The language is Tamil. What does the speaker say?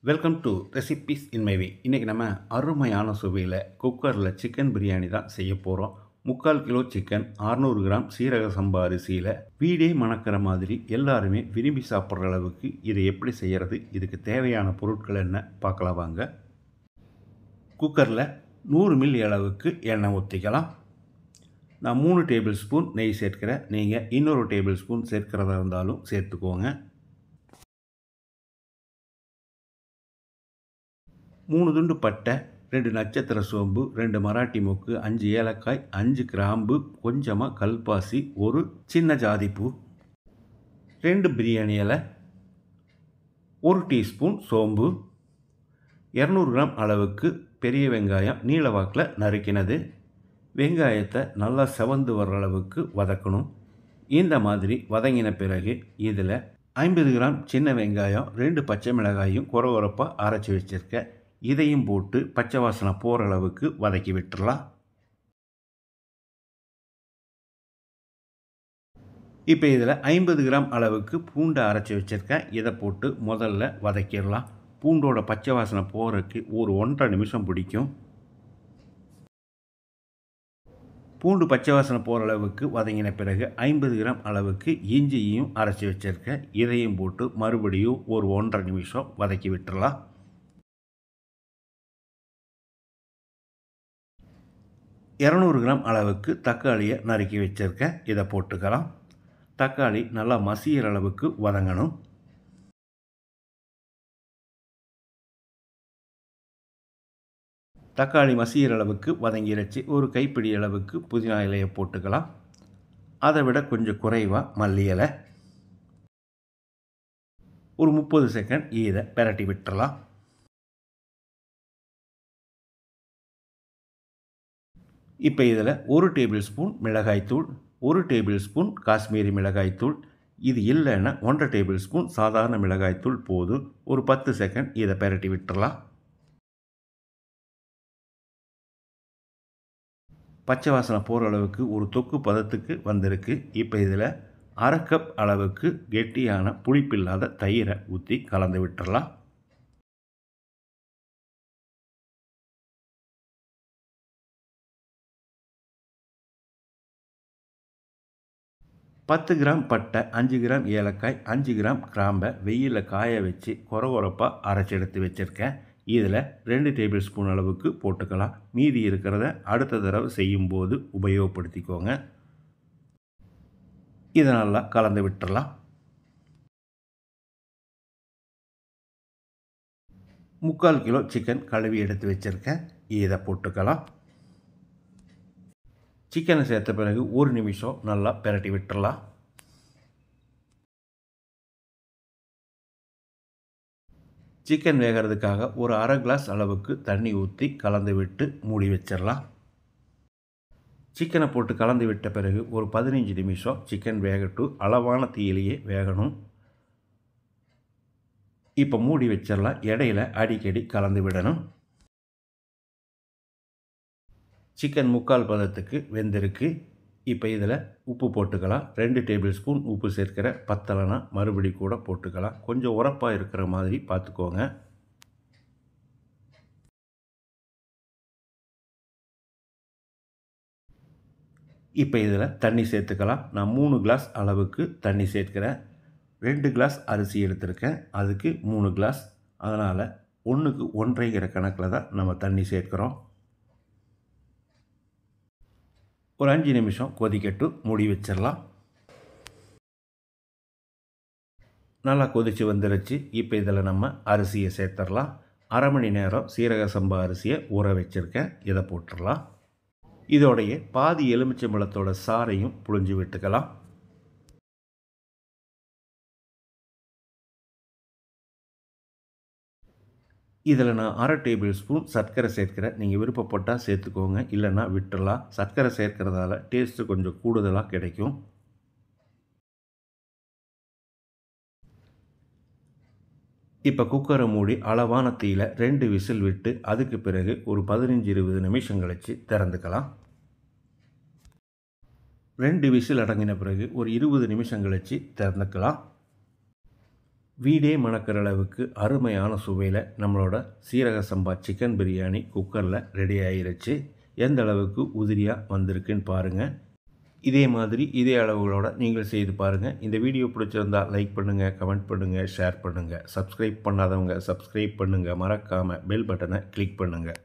Welcome to recipes in my way. இன்றைக்கி நம்ம அருமையான சுவையில் குக்கரில் சிக்கன் பிரியாணி தான் செய்ய போகிறோம். 3/4 கிலோ சிக்கன், 600 கிராம் சீரக சம்பா அரிசியில் வீடே மணக்கிற மாதிரி எல்லாருமே விரும்பி சாப்பிட்ற அளவுக்கு இதை எப்படி செய்கிறது, இதுக்கு தேவையான பொருட்கள் என்ன பார்க்கலாம் வாங்க. குக்கரில் 100 மில்லி அளவுக்கு எண்ணெய் ஊற்றிக்கலாம். நான் 3 டேபிள் ஸ்பூன் நெய் சேர்க்கிறேன். நீங்கள் இன்னொரு டேபிள் ஸ்பூன் சேர்க்கிறதா இருந்தாலும் சேர்த்துக்கோங்க. 3 துண்டு பட்டை, 2 நட்சத்திர சோம்பு, 2 மராட்டி மொக்கு, 5 ஏலக்காய், 5 கிராம்பு, கொஞ்சமாக கல்பாசி, ஒரு சின்ன ஜாதிப்பூ, 2 பிரியாணி இலை, 1 டீஸ்பூன் சோம்பு, 200 கிராம் அளவுக்கு பெரிய வெங்காயம் நீல வாக்கில் நறுக்கினது. வெங்காயத்தை நல்லா செவந்து வர்ற அளவுக்கு வதக்கணும். இந்த மாதிரி வதங்கின பிறகு இதில் 50 கிராம் சின்ன வெங்காயம், 2 பச்சை மிளகாயும் கொரகொரப்பாக அரைச்சி வச்சுருக்கேன். இதையும் போட்டு பச்சை வாசனை போகிற அளவுக்கு வதக்கி விட்டுடலாம். இப்போ இதில் 50 கிராம் அளவுக்கு பூண்டை அரைச்சி வச்சுருக்கேன். இதை போட்டு முதல்ல வதக்கிடலாம். பூண்டோட பச்சை வாசனை போகிறதுக்கு ஒரு 1.5 நிமிஷம் பிடிக்கும். பூண்டு பச்சை வாசனை போகிற அளவுக்கு வதங்கின பிறகு 50 கிராம் அளவுக்கு இஞ்சியையும் அரைச்சி வச்சுருக்கேன். இதையும் போட்டு மறுபடியும் ஒரு 1.5 நிமிஷம் வதக்கி விட்டுடலாம். 200 கிராம் அளவுக்கு தக்காளியை நறுக்கி வச்சுருக்கேன். இதை போட்டுக்கலாம். தக்காளி நல்லா மசிகிற அளவுக்கு வதங்கணும். தக்காளி மசிகிற அளவுக்கு வதங்கிடுச்சு. ஒரு கைப்பிடி அளவுக்கு புதினா இலையை போட்டுக்கலாம். அதை விட கொஞ்சம் குறைவாக மல்லி இலை. ஒரு 30 செகண்ட் இதை பிரட்டி விட்டுறலாம். இப்போ இதில் 1 டேபிள் ஸ்பூன் மிளகாய்த்தூள், 1 டேபிள் ஸ்பூன் காஷ்மீரி மிளகாய்த்தூள், இது இல்லைன்னா 1.5 டேபிள் ஸ்பூன் சாதாரண மிளகாய்த்தூள் போதும். ஒரு 10 செகண்ட் இதை பிரட்டி விட்டுறலாம். பச்சை வாசனை போகிற அளவுக்கு ஒரு தொக்கு பதத்துக்கு வந்திருக்கு. இப்போ இதில் 1/2 கப் அளவுக்கு கெட்டியான புளிப்பில்லாத தயிரை ஊற்றி கலந்து விட்டுறலாம். பத்து கிராம் பட்டை, 5 கிராம் ஏலக்காய், 5 கிராம் கிராம்பை வெயிலில் காய வச்சு கொரகொரப்பாக அரைச்சி எடுத்து வச்சுருக்கேன். இதில் 2 டேபிள் ஸ்பூன் அளவுக்கு போட்டுக்கலாம். மீதி இருக்கிறத அடுத்த தடவை செய்யும்போது உபயோகப்படுத்திக்கோங்க. இதை நல்லா கலந்து விட்டுறலாம். 3/4 கிலோ சிக்கன் கழுவி எடுத்து வச்சுருக்கேன். இதை போட்டுக்கலாம். சிக்கனை சேர்த்த பிறகு 1 நிமிஷம் நல்லா பிரட்டி விட்டுறலாம். சிக்கன் வேகிறதுக்காக ஒரு 1/2 கிளாஸ் அளவுக்கு தண்ணி ஊற்றி கலந்து விட்டு மூடி வச்சிடலாம். சிக்கனை போட்டு கலந்து விட்ட பிறகு ஒரு 15 நிமிஷம் சிக்கன் வேகட்டும். அளவான தீயிலேயே வேகணும். இப்போ மூடி வச்சிடலாம். இடையில அடிக்கடி கலந்து விடணும். சிக்கன் 3/4 பதத்துக்கு வெந்திருக்கு. இப்போ இதில் உப்பு போட்டுக்கலாம். 2 டேபிள் ஸ்பூன் உப்பு சேர்க்கிற. பத்தலைனா மறுபடி கூட போட்டுக்கலாம். கொஞ்சம் உரப்பாக இருக்கிற மாதிரி பார்த்துக்கோங்க. இப்போ இதில் தண்ணி சேர்த்துக்கலாம். நான் 3 கிளாஸ் அளவுக்கு தண்ணி சேர்க்கிறேன். 2 கிளாஸ் அரிசி எடுத்திருக்கேன். அதுக்கு 3 கிளாஸ். அதனால் 1க்கு 1.5 கணக்கில் தான் நம்ம தண்ணி சேர்க்குறோம். ஒரு 5 நிமிஷம் கொதிக்கட்டும். மூடி வச்சிடலாம். நல்லா கொதித்து வந்துருச்சு. இப்போ இதில் நம்ம அரிசியை சேர்த்துடலாம். 1/2 மணி நேரம் சீரக சம்பா அரிசியை ஊற வச்சுருக்கேன். இதை போட்டுடலாம். இதோடைய பாதி எலுமிச்சம்பழத்தோட சாறையும் புழிஞ்சு விட்டுக்கலாம். இதில் நான் 1/2 டேபிள் ஸ்பூன் சர்க்கரை சேர்க்கிறேன். நீங்கள் விருப்பப்பட்டால் சேர்த்துக்கோங்க, இல்லைன்னா விட்டுடலாம். சர்க்கரை சேர்க்கிறதால டேஸ்ட்டு கொஞ்சம் கூடுதலாக கிடைக்கும். இப்போ குக்கரை மூடி அளவான தீயில் 2 விசில் விட்டு அதுக்கு பிறகு ஒரு 15-20 நிமிஷம் கழித்து திறந்துக்கலாம். 2 விசில் அடங்கின பிறகு ஒரு 20 நிமிஷம் கழித்து திறந்துக்கலாம். வீடே மணக்கிற அளவுக்கு அருமையான சுவையில் நம்மளோட சீரக சம்பா சிக்கன் பிரியாணி குக்கரில் ரெடி ஆயிருச்சு. எந்த அளவுக்கு உதிரியாக வந்திருக்குன்னு பாருங்கள். இதே மாதிரி இதே அளவுகளோட நீங்கள் செய்து பாருங்கள். இந்த வீடியோ பிடிச்சிருந்தால் லைக் பண்ணுங்கள், கமெண்ட் பண்ணுங்கள், ஷேர் பண்ணுங்கள். சப்ஸ்கிரைப் பண்ணாதவங்க சப்ஸ்கிரைப் பண்ணுங்கள். மறக்காமல் பெல் பட்டனை கிளிக் பண்ணுங்கள்.